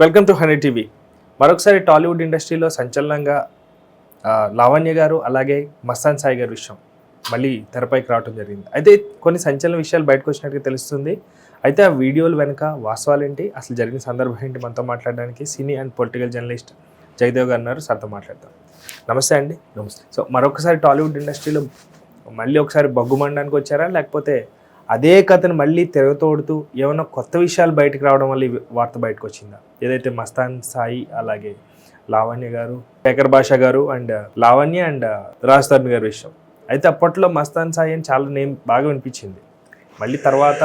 Welcome to honey TV. మరొకసారి టాలీవుడ్ ఇండస్ట్రీలో సంచలనంగా లావణ్య గారు అలాగే మస్తాన్ సాయి గారి విషయం మళ్ళీ తెరపైకి రావడం జరిగింది. అయితే కొన్ని సంచలన విషయాలు బయటకు వచ్చినట్టుగా తెలుస్తుంది. అయితే ఆ వీడియోలు వెనుక వాస్తవాలు ఏంటి, అసలు జరిగిన సందర్భం ఏంటి, మనతో మాట్లాడడానికి cine and political journalist Jayadev గారు ఉన్నారు. సార్తో మాట్లాడతాం. నమస్తే అండి. నమస్తే. సో మరొకసారి టాలీవుడ్ ఇండస్ట్రీలో మళ్ళీ ఒకసారి బగ్గుమండడానికి వచ్చారా, లేకపోతే అదే కథను మళ్ళీ తిరగతోడుతూ ఏమైనా కొత్త విషయాలు బయటకు రావడం వల్ల ఈ వార్త బయటకు వచ్చిందా? ఏదైతే మస్తాన్ సాయి అలాగే లావణ్య గారు, శేఖర్ భాషా గారు అండ్ లావణ్య అండ్ రాజ్ తరుణ్ గారి విషయం. అయితే అప్పట్లో మస్తాన్ సాయి అని చాలా నేమ్ బాగా వినిపించింది. మళ్ళీ తర్వాత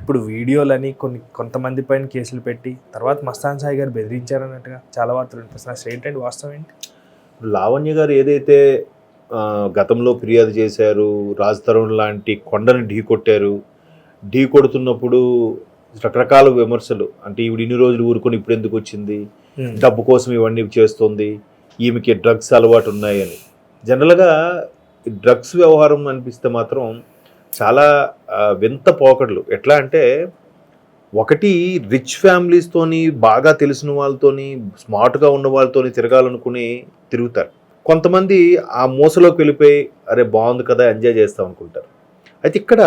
ఇప్పుడు వీడియోలని కొంతమంది పైన కేసులు పెట్టి తర్వాత మస్తాన్ సాయి గారు బెదిరించారన్నట్టుగా చాలా వార్తలు వినిపిస్తున్నాయి. స్ట్రైట్ అండ్ వాస్తవం ఏంటి? లావణ్య గారు ఏదైతే గతంలో ఫిర్యాదు చేశారు, రాజ్ తరుణ్ లాంటి కొండని ఢీ కొడుతున్నప్పుడు రకరకాల విమర్శలు, అంటే ఈవిడ ఇన్ని రోజులు ఊరుకొని ఇప్పుడు ఎందుకు వచ్చింది, డబ్బు కోసం ఇవన్నీ చేస్తుంది, ఈమెకి డ్రగ్స్ అలవాటు ఉన్నాయని. జనరల్గా డ్రగ్స్ వ్యవహారం అనిపిస్తే మాత్రం చాలా వింత పోకడలు. ఎట్లా అంటే, ఒకటి రిచ్ ఫ్యామిలీస్తోని, బాగా తెలిసిన వాళ్ళతోని, స్మార్ట్గా ఉన్న వాళ్ళతోని తిరగాలనుకుని తిరుగుతారు. కొంతమంది ఆ మూసలోకి వెళ్ళిపోయి అరే బాగుంది కదా ఎంజాయ్ చేస్తాం అనుకుంటారు. అయితే ఇక్కడ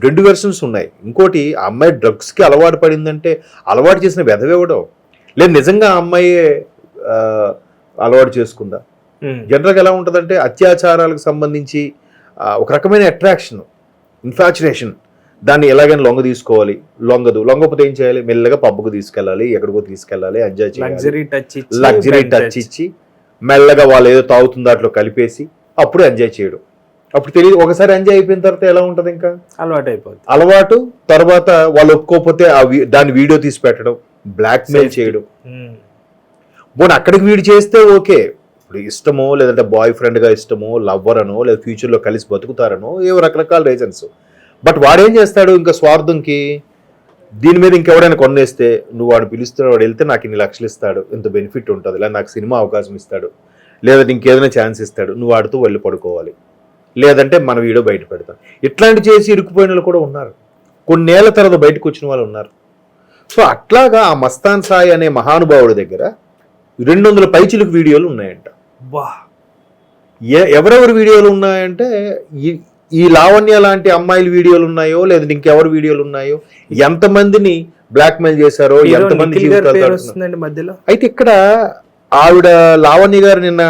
రెండు వెర్షన్స్ ఉన్నాయి. ఇంకోటి, ఆ అమ్మాయి డ్రగ్స్కి అలవాటు పడిందంటే అలవాటు చేసిన వెధవేవడం, లేదు నిజంగా ఆ అమ్మాయి అలవాటు చేసుకుందా. జనరల్గా ఎలా ఉంటుందంటే, అత్యాచారాలకు సంబంధించి ఒక రకమైన అట్రాక్షన్, ఇన్ఫాచురేషన్, దాన్ని ఎలాగైనా లొంగ తీసుకోవాలి. లొంగపోతే ఏం చేయాలి, మెల్లగా పబ్బుకు తీసుకెళ్ళాలి, ఎక్కడికో తీసుకెళ్ళాలి, ఎంజాయ్ చేయాలి, లగ్జరీ టచ్ ఇచ్చి మెల్లగా వాళ్ళు ఏదో తాగుతుంది దాంట్లో కలిపేసి అప్పుడు ఎంజాయ్ చేయడం. అప్పుడు తెలియదు, ఒకసారి ఎంజాయ్ అయిపోయిన తర్వాత ఎలా ఉంటుంది, ఇంకా అలవాటు. తర్వాత వాళ్ళు ఒప్పుకోకపోతే దాన్ని వీడియో తీసి పెట్టడం, బ్లాక్మెయిల్ చేయడం. పోనీ అక్కడికి వీడు చేస్తే ఓకే, ఇప్పుడు ఇష్టమో లేదంటే బాయ్ ఫ్రెండ్గా ఇష్టమో, లవ్వర్ అనో, లేదా ఫ్యూచర్లో కలిసి బతుకుతారనో, ఏవో రకరకాల రీజన్స్. బట్ వాడేం చేస్తాడు, ఇంకా స్వార్థంకి దీని మీద ఇంకెవడైనా కొన్నేస్తే, నువ్వు వాడు పిలుస్తున్నాడు, వాడు వెళ్తే నాకు ఇన్ని లక్షలు ఇస్తాడు, ఇంత బెనిఫిట్ ఉంటుంది, లేదా నాకు సినిమా అవకాశం ఇస్తాడు, లేదంటే ఇంకేదైనా ఛాన్స్ ఇస్తాడు, నువ్వు వాడుతూ వెళ్ళి పడుకోవాలి, లేదంటే మన వీడియో బయట పెడతాం. ఇట్లాంటి చేసి ఇరుక్కుపోయిన వాళ్ళు కూడా ఉన్నారు, కొన్నేళ్ల తర్వాత బయటకు వచ్చిన వాళ్ళు ఉన్నారు. సో అట్లాగా ఆ మస్తాన్ సాయి అనే మహానుభావుడి దగ్గర 200 పైచిలుకు వీడియోలు ఉన్నాయంట. ఎవరెవరి వీడియోలు ఉన్నాయంటే, ఈ లావణ్య లాంటి అమ్మాయిల వీడియోలు ఉన్నాయో, లేదంటే ఇంకెవరి వీడియోలు ఉన్నాయో, ఎంతమందిని బ్లాక్మెయిల్ చేశారో, ఎంతమంది మధ్యలో. అయితే ఇక్కడ ఆవిడ లావణ్య గారు నిన్న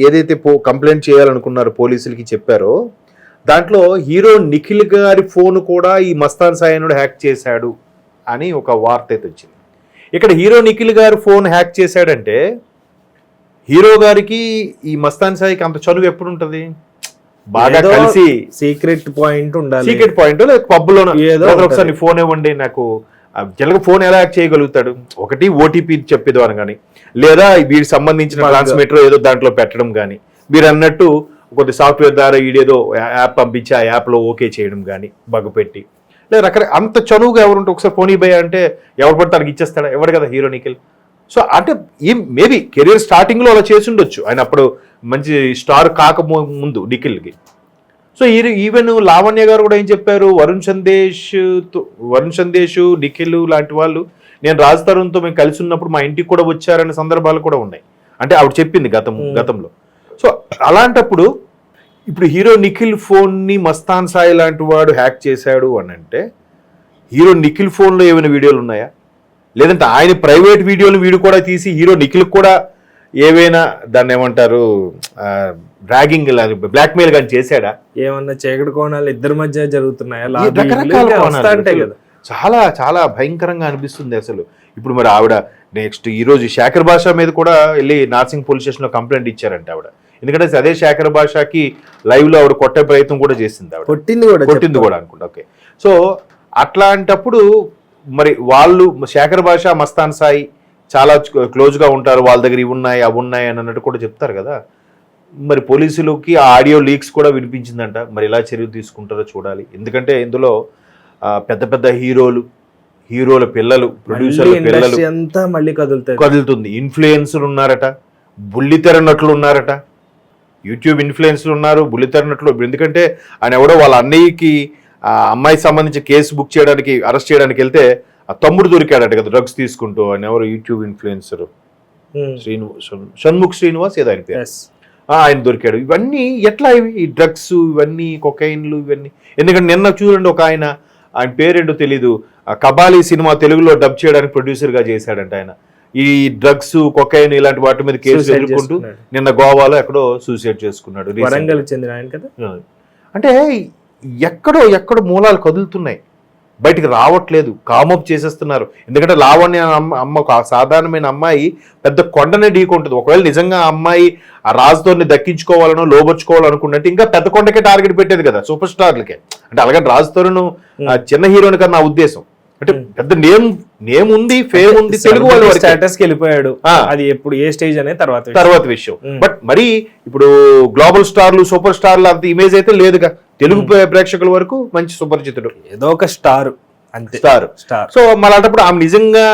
ఏదైతే కంప్లైంట్ చేయాలనుకున్నారో, పోలీసులకి చెప్పారో, దాంట్లో హీరో నిఖిల్ గారి ఫోన్ కూడా ఈ మస్తాన్ సాయనుడు హ్యాక్ చేశాడు అని ఒక వార్త అయితే వచ్చింది. ఇక్కడ హీరో నిఖిల్ గారు ఫోన్ హ్యాక్ చేశాడంటే, హీరో గారికి ఈ మస్తాన్ సాయికి అంత చనువు ఎప్పుడు ఉంటుంది? బాగా కలిసి సీక్రెట్ పాయింట్ ఉండాలి, సీక్రెట్ పాయింట్, లేదా పబ్బులో ఒకసారి నీ ఫోన్ ఇవ్వండి నాకు. జనరల్గా ఫోన్ ఎలా హ్యాక్ చేయగలుగుతాడు? ఒకటి ఓటీపీ చెప్పేది కానీ, లేదా వీడికి సంబంధించిన ట్రాన్స్మిటర్ ఏదో దాంట్లో పెట్టడం కానీ, మీరు అన్నట్టు కొద్ది సాఫ్ట్వేర్ ద్వారా వీడేదో యాప్ పంపించి ఆ యాప్లో ఓకే చేయడం కానీ, బగ్ పెట్టి, లేదా రకరకాల. అంత చనువుగా ఎవరుంటే ఒకసారి ఫోన్ ఇవ్వయా అంటే ఎవరు పడితే తనకి ఇచ్చేస్తాడా? ఎవరు కదా హీరో నిఖిల్. సో అంటే మేబీ కెరీర్ స్టార్టింగ్లో అలా చేసి ఉండొచ్చు ఆయన, అప్పుడు మంచి స్టార్ కాకముందు నిఖిల్కి. సో ఈవెన్ లావణ్య గారు కూడా ఏం చెప్పారు, వరుణ్ సందేశ్ నిఖిల్ లాంటి వాళ్ళు నేను రాజ్ తరుణ్తో మేము కలిసి ఉన్నప్పుడు మా ఇంటికి కూడా వచ్చారనే సందర్భాలు కూడా ఉన్నాయి. అంటే ఆవిడ చెప్పింది గతంలో. సో అలాంటప్పుడు ఇప్పుడు హీరో నిఖిల్ ఫోన్ని మస్తాన్ సాయి లాంటి వాడు హ్యాక్ చేశాడు అని అంటే, హీరో నిఖిల్ ఫోన్లో ఏమైనా వీడియోలు ఉన్నాయా? లేదంటే ఆయన ప్రైవేట్ వీడియోలు వీడు కూడా తీసి హీరో నిఖిల్ కూడా ఏవైనా దాన్ని ఏమంటారు ర్యాగింగ్, బ్లాక్మెయిల్ కానీ చేశాడా? ఏమన్నా చీకటి కోణాలు ఇద్దరి మధ్య జరుగుతున్నాయా? రకరకాల చాలా చాలా భయంకరంగా అనిపిస్తుంది అసలు. ఇప్పుడు మరి ఆవిడ నెక్స్ట్ ఈరోజు శేఖర్ భాష మీద కూడా వెళ్ళి నార్సింగ్ పోలీస్ స్టేషన్లో కంప్లైంట్ ఇచ్చారంట ఆవిడ. ఎందుకంటే అదే శేఖర్ భాషకి లైవ్లో ఆవిడ కొట్టే ప్రయత్నం కూడా చేసింది, ఆవిడ కొట్టింది కూడా అనుకుంటా. ఓకే, సో అట్లాంటప్పుడు మరి వాళ్ళు శేఖర్ భాష, మస్తాన్ సాయి చాలా క్లోజ్గా ఉంటారు, వాళ్ళ దగ్గర ఇవి ఉన్నాయి అవి ఉన్నాయి అని అన్నట్టు కూడా చెప్తారు కదా. మరి పోలీసులకి ఆ ఆడియో లీక్స్ కూడా వినిపించిందంట. మరి ఎలా చర్యలు తీసుకుంటారో చూడాలి. ఎందుకంటే ఇందులో పెద్ద పెద్ద హీరోల పిల్లలు, ప్రొడ్యూసర్ల పిల్లలు అంతా మళ్ళీ కదులుతుంది. ఇన్ఫ్లుయెన్సర్లు ఉన్నారట, బుల్లితెర నటులు ఉన్నారట, యూట్యూబ్ ఇన్ఫ్లుయెన్సర్లు ఉన్నారు, బుల్లితెర నటులు. ఎందుకంటే ఆయన ఎవడో వాళ్ళ అన్నయ్యకి అమ్మాయికి సంబంధించి కేసు బుక్ చేయడానికి, అరెస్ట్ చేయడానికి వెళ్తే ఆ తమ్ముడు దొరికాడట కదా డ్రగ్స్ తీసుకుంటూ, ఆయన ఎవరు యూట్యూబ్ ఇన్ఫ్లుయెన్సర్ షణ్ముఖ్ శ్రీనివాస్ ఏదో ఆయన పేరు, ఆయన దొరికాడు. ఇవన్నీ ఎట్లా ఇవి ఈ డ్రగ్స్ ఇవన్నీ కొకైన్లు ఇవన్నీ? ఎందుకంటే నిన్న చూడండి ఒక ఆయన పేరేంటో తెలీదు, కబాలీ సినిమా తెలుగులో డబ్ చేయడానికి ప్రొడ్యూసర్ గా చేశాడంట ఆయన. ఈ డ్రగ్స్ కొకైన్ ఇలాంటి వాటి మీద కేసు ఎదుర్కొంటూ నిన్న గోవాలో ఎక్కడో సూసైడ్ చేసుకున్నాడు. వరంగల్ చెందిన ఆయన కదా. అంటే ఎక్కడో మూలాలు కదులుతున్నాయి, బయటికి రావట్లేదు, కామప్ చేసేస్తున్నారు. ఎందుకంటే లావణ్య అమ్మ ఒక సాధారణమైన అమ్మాయి పెద్ద కొండనే ఢీకొంటుంది. ఒకవేళ నిజంగా ఆ అమ్మాయి ఆ రాజుతోని దక్కించుకోవాలనో లోబర్చుకోవాలనుకున్నట్టు ఇంకా పెద్ద కొండకే టార్గెట్ పెట్టేది కదా, సూపర్ స్టార్లకే. అంటే అలాగే రాజుతోను చిన్న హీరోని కన్నా నా ఉద్దేశం. అంటే పెద్ద నేమ్ ఉంది, ఫేమ్ ఉంది, తెలుగు వాళ్ళు స్టేటస్ కి వెళ్ళిపోయాడు. అది ఎప్పుడు ఏ స్టేజ్ అనే తర్వాత విషయం. బట్ మరి ఇప్పుడు గ్లోబల్ స్టార్లు సూపర్ స్టార్లు అంత ఇమేజ్ అయితే లేదుగా, తెలుగు ప్రేక్షకుల వరకు మంచి సుపరిచితుడు, ఏదో ఒక స్టార్ అంతే, స్టార్. సో మళ్ళంటప్పుడు ఆమె నిజంగా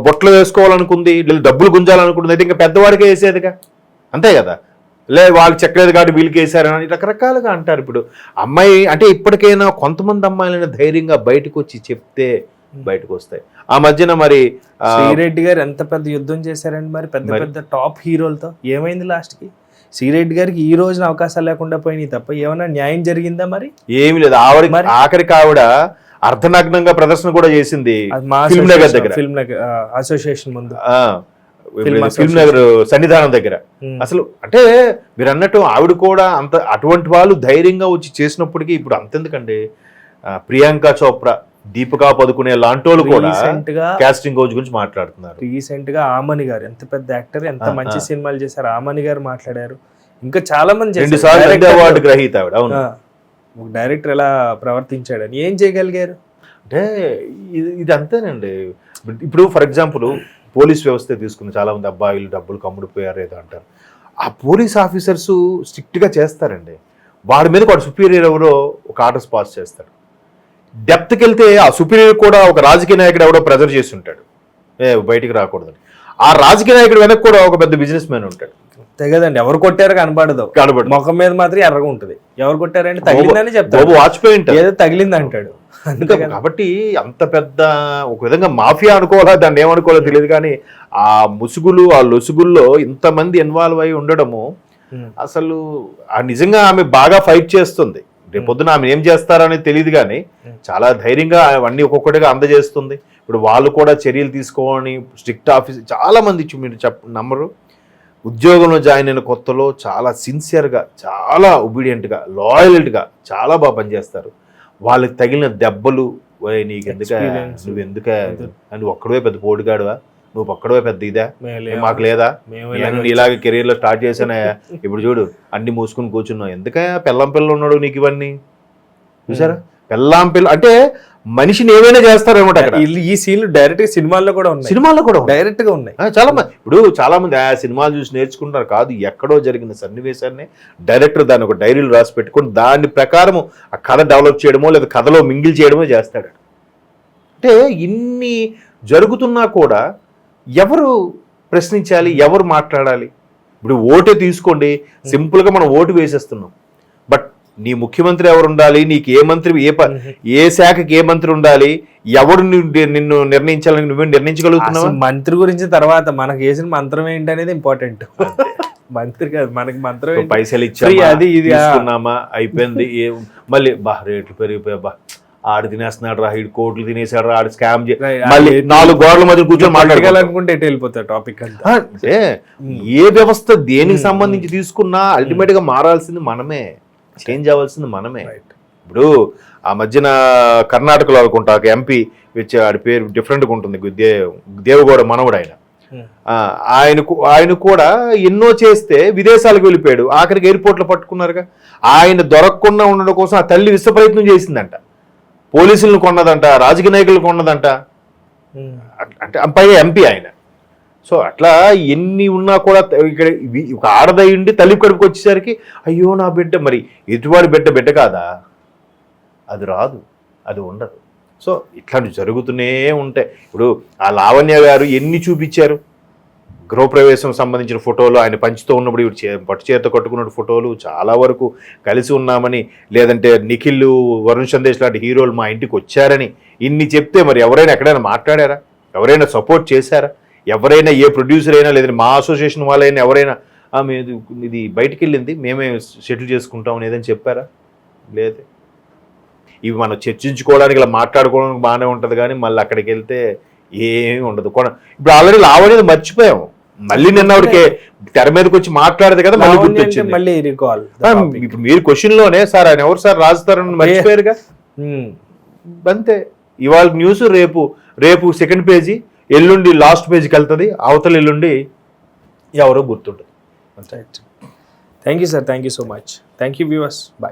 బొట్లు వేసుకోవాలనుకుంది, లేదా డబ్బులు గుంజాలనుకుంటుంది అయితే ఇంకా పెద్దవాడికే వేసేదిగా, అంతే కదా. వాళ్ళు చెక్కలేదు కాబట్టి వీళ్ళకి వేసారని రకరకాలుగా అంటారు. ఇప్పుడు అమ్మాయి అంటే ఇప్పటికైనా కొంతమంది అమ్మాయిలైనా ధైర్యంగా బయటకు వచ్చి చెప్తే బయటకు వస్తాయి. ఆ మధ్యన మరి శ్రీరెడ్డి గారు ఎంత పెద్ద యుద్ధం చేశారండి మరి పెద్ద పెద్ద టాప్ హీరోలతో, ఏమైంది లాస్ట్ కి? శ్రీరెడ్డి గారికి ఈ రోజున అవకాశాలు లేకుండా పోయినాయి తప్ప ఏమైనా న్యాయం జరిగిందా? మరి ఏమి లేదు. ఆఖరికి ఆవిడ అర్ధనగ్నంగా ప్రదర్శన కూడా చేసింది ఫిల్మ్ నగర్ దగ్గర, ఫిల్మ్ నగర్ అసోసియేషన్ ముందు, ఫిల్మ్ నగర్ సన్నిధానం దగ్గర. అసలు అంటే మీరు అన్నట్టు ఆవిడ కూడా అంత అటువంటి వాళ్ళు ధైర్యంగా వచ్చి చేసినప్పటికీ ఇప్పుడు అంతెందుకండి, ప్రియాంక చోప్రా, దీపికా పదుకునే లాంటోళ్ళు కూడా కాస్టింగ్ కౌచ్ గురించి మాట్లాడుతున్నారు. రీసెంట్ గా ఆమని గారు ఎంత పెద్ద యాక్టర్, ఎంత మంచి సినిమాలు చేశారు, ఆమని గారు మాట్లాడారు. ఇంకా చాలా మంది 2 సార్లు అవార్డు గ్రహీత ఆవిడ. అవును, ఒక డైరెక్టర్ ఎలా ప్రవర్తించాడని ఏం చేయగలిగారు అంటే ఇది అంతేనండి. ఇప్పుడు ఫర్ ఎగ్జాంపుల్ పోలీస్ వ్యవస్థ తీసుకుని చాలా మంది అబ్బాయిలు డబ్బులు కమ్ముడిపోయారు ఏదో అంటారు. ఆ పోలీస్ ఆఫీసర్స్ స్ట్రిక్ట్ గా చేస్తారండి. వాడి మీద వాడు సుపీరియర్ ఎవరో ఒక ఆర్డర్స్ పాస్ చేస్తాడు. డెప్త్కి వెళ్తే ఆ సుపీరియర్ కూడా ఒక రాజకీయ నాయకుడు ఎవడో ప్రెజర్ చేసి ఉంటాడు బయటికి రాకూడదని. ఆ రాజకీయ నాయకుడు వెనక్కి కూడా ఒక పెద్ద బిజినెస్ మ్యాన్ ఉంటాడు. తెగదండి, ఎవరు కొట్టారో కనబడదు, ముఖం మీద మాత్రం ఎర్రగా ఉంటుంది. ఎవరు కొట్టారంటే తగిలిందని చెప్తాడు, వాజ్పేయి ఏదో తగిలింది అంటాడు. కాబట్టి అంత పెద్ద ఒక విధంగా మాఫియా అనుకోవాలా దాన్ని ఏమనుకోవాలో తెలియదు, కానీ ఆ ముసుగులు ఆ లొసుగుల్లో ఇంతమంది ఇన్వాల్వ్ అయి ఉండడము అసలు నిజంగా ఆమె బాగా ఫైట్ చేస్తుంది. రేపొద్దున ఆమె ఏం చేస్తారనేది తెలియదు, కానీ చాలా ధైర్యంగా అవన్నీ ఒక్కొక్కటిగా అందజేస్తుంది. ఇప్పుడు వాళ్ళు కూడా చర్యలు తీసుకోవాలని స్ట్రిక్ట్ ఆఫీస్ చాలా మంది మీరు నమ్మరు, ఉద్యోగంలో జాయిన్ అయిన కొత్తలో చాలా సిన్సియర్గా, చాలా ఒబీడియంట్గా, లాయల్గా చాలా బాగా పనిచేస్తారు. వాళ్ళకి తగిలిన దెబ్బలు, నీకెందుక, నువ్వెందుక, నువ్వు ఒక్కడే పెద్ద పోటుగాడువా, నువ్వు ఒక్కడే పెద్ద ఇదా, మాకు లేదా, ఇలాగ కెరీర్ లో స్టార్ట్ చేసానా, ఇప్పుడు చూడు అన్ని మూసుకుని కూర్చున్నావు, ఎందుక పెళ్ళం పిల్ల ఉన్నాడు నీకు ఇవన్నీ చూసారా. పెళ్ళాం పిల్ల అంటే మనిషిని ఏమైనా చేస్తారనమాట. ఈ సీన్లు డైరెక్ట్ సినిమాల్లో కూడా ఉన్నాయి, డైరెక్ట్ గా ఉన్నాయి. చాలా మంది ఇప్పుడు చాలా మంది ఆ సినిమాలు చూసి నేర్చుకుంటారు కాదు, ఎక్కడో జరిగిన సన్నివేశాన్ని డైరెక్టర్ దాన్ని ఒక డైరీలు రాసి పెట్టుకుని దాని ప్రకారం ఆ కథ డెవలప్ చేయడమో లేదా కథలో మింగిల్ చేయడమో చేస్తాడు. అంటే ఇన్ని జరుగుతున్నా కూడా ఎవరు ప్రశ్నించాలి, ఎవరు మాట్లాడాలి? ఇప్పుడు ఓటే తీసుకోండి, సింపుల్ గా మనం ఓటు వేసేస్తున్నాం. బట్ నీ ముఖ్యమంత్రి ఎవరు ఉండాలి, నీకు ఏ మంత్రి, ఏ శాఖకి ఏ మంత్రి ఉండాలి, ఎవరు నిన్ను నిర్ణయించాలని నువ్వే నిర్ణయించగలుగుతున్నావు? మంత్రి గురించి తర్వాత మనకు వేసిన మంత్రం ఏంటి అనేది ఇంపార్టెంట్. మంత్రి కాదు, మనకి మంత్రం పైసలు ఇచ్చామా, అది ఇది తీసుకున్నామా, అయిపోయింది. మళ్ళీ రేట్లు పెరిగిపోయా, ఆడు తినేస్తున్నాడు రా, ఈడు కోట్లు తినేసాడు రా, ఆడు స్కామ్ మళ్ళీ 4 గోడల మధ్య కూర్చొని మాట్లాడాలనుకుంటే ఎటు వెళ్ళిపోతాడు టాపిక్ అంతా. అంటే ఏ వ్యవస్థ దేనికి సంబంధించి తీసుకున్నా అల్టిమేట్ గా మారాల్సింది మనమే, చేంజ్ అవ్వాల్సింది మనమే. ఇప్పుడు ఆ మధ్యన కర్ణాటకలో అనుకుంటా ఒక ఎంపీ ఆడి పేరు డిఫరెంట్గా ఉంటుంది, దేవగౌడ మనవడు ఆయన. ఆయన కూడా ఎన్నో చేస్తే విదేశాలకు వెళ్ళిపోయాడు, ఆఖరికి ఎయిర్పోర్ట్లో పట్టుకున్నారుగా. ఆయన దొరకకుండా ఉండడం కోసం ఆ తల్లి విశ్వ ప్రయత్నం చేసిందంట, పోలీసులను కొన్నదంట, రాజకీయ నాయకులను కొన్నదంట. అంటే పైగా ఎంపీ ఆయన. సో అట్లా ఎన్ని ఉన్నా కూడా ఇక్కడ ఒక ఆడదై ఉండి తల్లి కడుపుకి వచ్చేసరికి అయ్యో నా బిడ్డ, మరి ఎటువాడి బిడ్డ కాదా, అది రాదు, అది ఉండదు. సో ఇట్లాంటివి జరుగుతూనే ఉంటాయి. ఇప్పుడు ఆ లావణ్య గారు ఎన్ని చూపించారు, గృహప్రవేశం సంబంధించిన ఫోటోలు, ఆయన పంచుతూ ఉన్నప్పుడు ఇవి పట్టు చీరతో కట్టుకున్న ఫోటోలు చాలా వరకు కలిసి ఉన్నామని, లేదంటే నిఖిల్, వరుణ్ సందేశ్ లాంటి హీరోలు మా ఇంటికి వచ్చారని ఇన్ని చెప్తే మరి ఎవరైనా ఎక్కడైనా మాట్లాడారా? ఎవరైనా సపోర్ట్ చేశారా? ఎవరైనా ఏ ప్రొడ్యూసర్ అయినా లేదంటే మా అసోసియేషన్ వాళ్ళైనా ఎవరైనా మీది ఇది బయటికి వెళ్ళింది మేమే సెటిల్ చేసుకుంటాం ఏదని చెప్పారా? లేదు. ఇవి మనం చర్చించుకోవడానికి ఇలా మాట్లాడుకోవడానికి బాగానే ఉంటుంది, కానీ మళ్ళీ అక్కడికి వెళ్తే ఏమీ ఉండదు. ఇప్పుడు ఆల్రెడీ లావణ్యది మర్చిపోయాము, మళ్ళీ నిన్న ఆవిడకి తెర మీదకి వచ్చి మాట్లాడదు కదా, మళ్ళీ గుర్తొచ్చింది. మళ్ళీ రికాల్. ఇప్పుడు మీరు క్వశ్చన్ లోనే సార్ ఆయన ఎవరు సార్ రాజుతారని మర్చిపోయారుగా. అంతే. ఇవాళ న్యూస్ రేపు సెకండ్ పేజీ, ఎల్లుండి లాస్ట్ పేజీకి వెళ్తుంది, అవతల ఎల్లుండి ఎవరో గుర్తుంటుంది. Thank you sir, thank you so much. Thank you viewers, bye.